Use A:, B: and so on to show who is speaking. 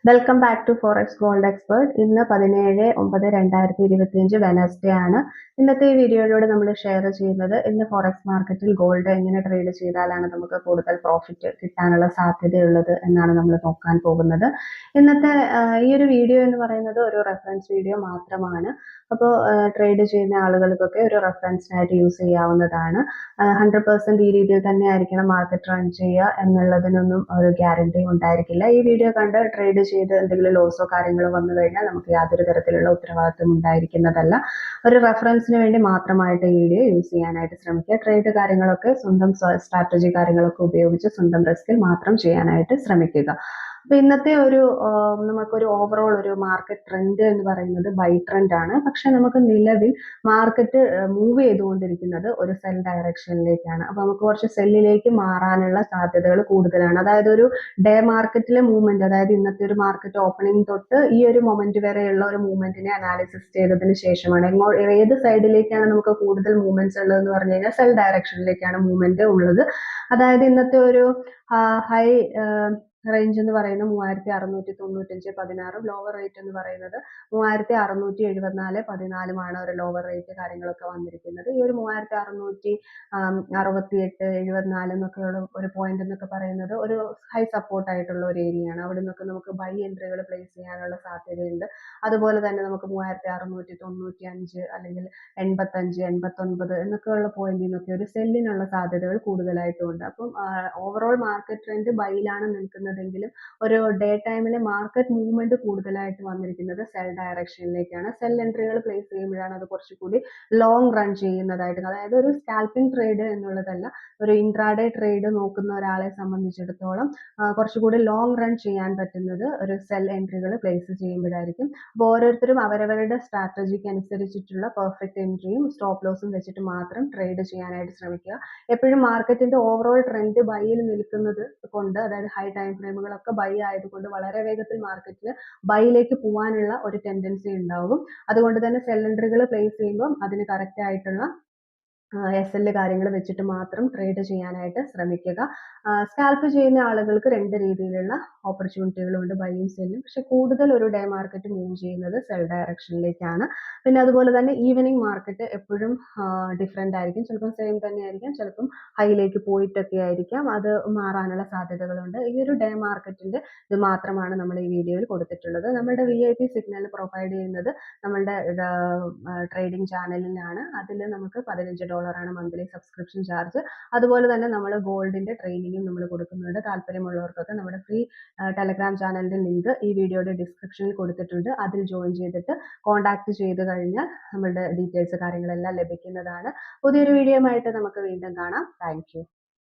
A: Welcome back to Forex Gold Expert. ഇന്ന് 17/9/2025 Wednesday ആണ്. ഇന്നത്തെ ഈ വീഡിയോയിലൂടെ നമ്മൾ ഷെയർ ചെയ്യുന്നത് ഇന്ന് ഫോറക്സ് മാർക്കറ്റിൽ ഗോൾഡ് എങ്ങനെ ട്രേഡ് ചെയ്താലാണ് നമുക്ക് കൂടുതൽ പ്രോഫിറ്റ് കിട്ടാനുള്ള സാധ്യതയുള്ളത് എന്നാണ് നമ്മൾ നോക്കാൻ പോകുന്നത്. ഇന്നത്തെ ഈ ഒരു വീഡിയോ എന്ന് പറയുന്നത് ഒരു റെഫറൻസ് വീഡിയോ മാത്രമാണ്. അപ്പോൾ ട്രേഡ് ചെയ്യുന്ന ആളുകൾക്കൊക്കെ ഒരു റെഫറൻസിനായിട്ട് യൂസ് ചെയ്യാവുന്നതാണ്. 100% ഈ രീതിയിൽ തന്നെ ആയിരിക്കണം മാർക്കറ്റ് റൺ ചെയ്യുക എന്നുള്ളതിനൊന്നും ഒരു ഗ്യാരണ്ടി ഉണ്ടായിരിക്കില്ല. ഈ വീഡിയോ കണ്ട് ട്രേഡ് ചെയ്ത് എന്തെങ്കിലും ലോസോ കാര്യങ്ങളോ വന്നു കഴിഞ്ഞാൽ നമുക്ക് യാതൊരു തരത്തിലുള്ള ഉത്തരവാദിത്വം ഉണ്ടായിരിക്കുന്നതല്ല. ഒരു റെഫറൻസിന് വേണ്ടി മാത്രമായിട്ട് ഈ വീഡിയോ യൂസ് ചെയ്യാനായിട്ട് ശ്രമിക്കുക. ട്രേഡ് കാര്യങ്ങളൊക്കെ സ്വന്തം സ്ട്രാറ്റജി കാര്യങ്ങളൊക്കെ ഉപയോഗിച്ച് സ്വന്തം റിസ്കിൽ മാത്രം ചെയ്യാനായിട്ട് ശ്രമിക്കുക. അപ്പൊ ഇന്നത്തെ നമുക്കൊരു ഓവറോൾ ഒരു മാർക്കറ്റ് ട്രെൻഡ് എന്ന് പറയുന്നത് ബൈ ട്രെൻഡ് ആണ്. പക്ഷെ നമുക്ക് നിലവിൽ മാർക്കറ്റ് മൂവ് ചെയ്തുകൊണ്ടിരിക്കുന്നത് ഒരു സെൽ ഡയറക്ഷനിലേക്കാണ്. അപ്പൊ നമുക്ക് കുറച്ച് സെല്ലിലേക്ക് മാറാനുള്ള സാധ്യതകൾ കൂടുതലാണ്. അതായത് ഒരു ഡേ മാർക്കറ്റിലെ മൂവ്മെന്റ്, അതായത് ഇന്നത്തെ ഒരു മാർക്കറ്റ് ഓപ്പണിംഗ് തൊട്ട് ഈ ഒരു മൊമെന്റ് വരെയുള്ള ഒരു മൂവ്മെന്റിനെ അനാലിസിസ് ചെയ്തതിന് ശേഷമാണ് ഏത് സൈഡിലേക്കാണ് നമുക്ക് കൂടുതൽ മൂവ്മെന്റ്സ് ഉള്ളതെന്ന് പറഞ്ഞു കഴിഞ്ഞാൽ സെൽ ഡയറക്ഷനിലേക്കാണ് മൂവ്മെന്റ് ഉള്ളത്. അതായത് ഇന്നത്തെ ഒരു ഹൈ റേഞ്ച് എന്ന് പറയുന്നത് 3695.16, ലോവർ റേറ്റ് എന്ന് പറയുന്നത് 3674.14 ഒരു ലോവർ റേറ്റ് കാര്യങ്ങളൊക്കെ വന്നിരിക്കുന്നത്. ഈ ഒരു 3668-74 എന്നൊക്കെയുള്ള ഒരു പോയിന്റ് എന്നൊക്കെ പറയുന്നത് ഒരു ഹൈ സപ്പോർട്ട് ആയിട്ടുള്ള ഒരു ഏരിയ ആണ്. അവിടെ നിന്നൊക്കെ നമുക്ക് ബൈ എൻട്രികൾ പ്ലേസ് ചെയ്യാനുള്ള സാധ്യതയുണ്ട്. അതുപോലെ തന്നെ നമുക്ക് 3695 അല്ലെങ്കിൽ 85, 89 എന്നൊക്കെയുള്ള പോയിന്റിൽ നിന്നൊക്കെ ഒരു സെല്ലിനുള്ള സാധ്യതകൾ കൂടുതലായിട്ടുണ്ട്. അപ്പം ഓവറോൾ മാർക്കറ്റ് ട്രെൻഡ് ബൈയിലാണ് നിൽക്കുന്നതെങ്കിലും ഒരു ഡേ ടൈമിലെ മാർക്കറ്റ് മൂവ്മെന്റ് കൂടുതലായിട്ട് വന്നിരിക്കുന്നത് സെൽ ഡയറക്ഷനിലേക്കാണ്. സെൽ എൻട്രികൾ പ്ലേസ് ചെയ്യുമ്പോഴാണ് അത് കുറച്ചുകൂടി ലോങ് റൺ ചെയ്യുന്നതായിട്ട്, അതായത് ഒരു സ്കാൽപ്പിംഗ് ട്രേഡ് എന്നുള്ളതല്ല, ഒരു ഇൻട്രാഡേ ട്രേഡ് നോക്കുന്ന ഒരാളെ സംബന്ധിച്ചിടത്തോളം കുറച്ചുകൂടി ലോങ് റൺ ചെയ്യാൻ പറ്റുന്നത് ഒരു സെൽ എൻട്രികൾ പ്ലേസ് ചെയ്യുമ്പോഴായിരിക്കും. അപ്പോൾ ഓരോരുത്തരും അവരവരുടെ സ്ട്രാറ്റജിക്ക് അനുസരിച്ചിട്ടുള്ള പെർഫെക്റ്റ് എൻട്രിയും സ്റ്റോപ്പ് ലോസും വെച്ചിട്ട് മാത്രം ട്രേഡ് ചെയ്യാനായിട്ട് ശ്രമിക്കുക. എപ്പോഴും മാർക്കറ്റിന്റെ ഓവറോൾ ട്രെൻഡ് ബൈയിൽ നിൽക്കുന്നത് കൊണ്ട്, അതായത് ഹൈ ടൈം ഫ്രെയിമുകളൊക്കെ ബൈ ആയതുകൊണ്ട് വളരെ വേഗത്തിൽ മാർക്കറ്റിന് ബൈയിലേക്ക് പോകാനുള്ള ഒരു ടെൻഡൻസി ഉണ്ടാകും. അതുകൊണ്ട് തന്നെ സെൽ എൻട്രികൾ പ്ലേസ് ചെയ്യുമ്പോൾ അതിന് കറക്റ്റ് ആയിട്ടുള്ള SL കാര്യങ്ങൾ വെച്ചിട്ട് മാത്രം ട്രേഡ് ചെയ്യാനായിട്ട് ശ്രമിക്കുക. സ്കാൽപ്പ് ചെയ്യുന്ന ആളുകൾക്ക് രണ്ട് രീതിയിലുള്ള ഓപ്പർച്യൂണിറ്റികളുണ്ട്, ബൈയും സെല്ലും. പക്ഷെ കൂടുതൽ ഒരു ഡേ മാർക്കറ്റ് മൂവ് ചെയ്യുന്നത് സെൽ ഡയറക്ഷനിലേക്കാണ്. പിന്നെ അതുപോലെ തന്നെ ഈവനിങ് മാർക്കറ്റ് എപ്പോഴും ഡിഫറെന്റ് ആയിരിക്കും. ചിലപ്പം സെയിം തന്നെ ആയിരിക്കാം, ചിലപ്പം ഹൈയിലേക്ക് പോയിട്ടൊക്കെ ആയിരിക്കാം. അത് മാറാനുള്ള സാധ്യതകളുണ്ട്. ഈ ഒരു ഡേ മാർക്കറ്റിന്റെ ഇത് മാത്രമാണ് നമ്മൾ ഈ വീഡിയോയിൽ കൊടുത്തിട്ടുള്ളത്. നമ്മുടെ VIP സിഗ്നൽ പ്രൊവൈഡ് ചെയ്യുന്നത് നമ്മളുടെ ട്രേഡിംഗ് ചാനലിലാണ്. അതിൽ നമുക്ക് $15 ആണ് മന്ത്ലി സബ്സ്ക്രിപ്ഷൻ ചാർജ്. അതുപോലെ തന്നെ നമ്മൾ ഗോൾഡിന്റെ ട്രെയിനിങ്ങും നമ്മൾ കൊടുക്കുന്നുണ്ട്. താല്പര്യമുള്ളവർക്കൊക്കെ നമ്മുടെ ഫ്രീ ടെലഗ്രാം ചാനലിന്റെ ലിങ്ക് ഈ വീഡിയോയുടെ ഡിസ്ക്രിപ്ഷനിൽ കൊടുത്തിട്ടുണ്ട്. അതിൽ ജോയിൻ ചെയ്തിട്ട് കോൺടാക്ട് ചെയ്ത് കഴിഞ്ഞാൽ നമ്മളുടെ ഡീറ്റെയിൽസ് കാര്യങ്ങളെല്ലാം ലഭിക്കുന്നതാണ്. പുതിയൊരു വീഡിയോ ആയിട്ട് നമുക്ക് വീണ്ടും കാണാം. താങ്ക്